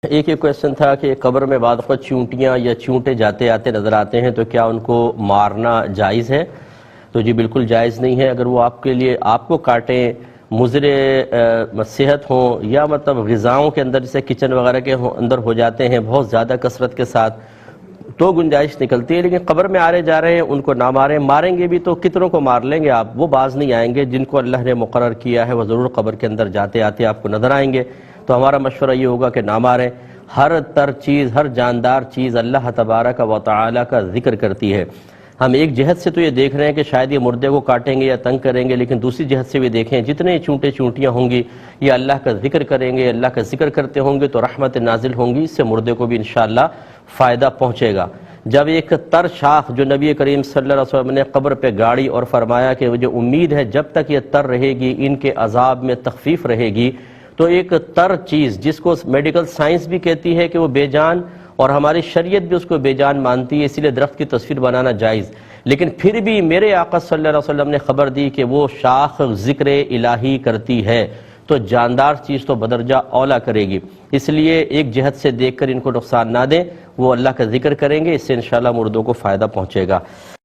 ایک کویسچن تھا کہ قبر میں بعض وقت چونٹیاں یا چونٹے جاتے آتے نظر آتے ہیں تو کیا ان کو مارنا جائز ہے؟ تو جی بالکل جائز نہیں ہے۔ اگر وہ آپ کے لیے آپ کو کاٹیں، مضر صحت ہوں یا مطلب غذاؤں کے اندر جیسے کچن وغیرہ کے اندر ہو جاتے ہیں بہت زیادہ کثرت کے ساتھ، تو گنجائش نکلتی ہے، لیکن قبر میں آرے جا رہے ہیں ان کو نہ ماریں۔ ماریں گے بھی تو کتنوں کو مار لیں گے آپ، وہ باز نہیں آئیں گے۔ جن کو اللہ نے مقرر کیا ہے وہ ضرور قبر کے اندر جاتے آتے آپ کو نظر آئیں گے۔ تو ہمارا مشورہ یہ ہوگا کہ نہ ماریں۔ ہر تر چیز، ہر جاندار چیز اللہ تبارک و تعالی کا ذکر کرتی ہے۔ ہم ایک جہت سے تو یہ دیکھ رہے ہیں کہ شاید یہ مردے کو کاٹیں گے یا تنگ کریں گے، لیکن دوسری جہت سے بھی دیکھیں جتنے چونٹے چونٹیاں ہوں گی یہ اللہ کا ذکر کریں گے، اللہ کا ذکر کرتے ہوں گے تو رحمت نازل ہوں گی، اس سے مردے کو بھی انشاءاللہ فائدہ پہنچے گا۔ جب ایک تر شاخ جو نبی کریم صلی اللہ علیہ وسلم نے قبر پہ گاڑی اور فرمایا کہ مجھے امید ہے جب تک یہ تر رہے گی ان کے عذاب میں تخفیف رہے گی، تو ایک تر چیز جس کو میڈیکل سائنس بھی کہتی ہے کہ وہ بے جان، اور ہماری شریعت بھی اس کو بے جان مانتی ہے، اسی لیے درخت کی تصویر بنانا جائز، لیکن پھر بھی میرے آقا صلی اللہ علیہ وسلم نے خبر دی کہ وہ شاخ ذکر الہی کرتی ہے، تو جاندار چیز تو بدرجہ اولا کرے گی۔ اس لیے ایک جہت سے دیکھ کر ان کو نقصان نہ دیں، وہ اللہ کا ذکر کریں گے، اس سے انشاءاللہ مردوں کو فائدہ پہنچے گا۔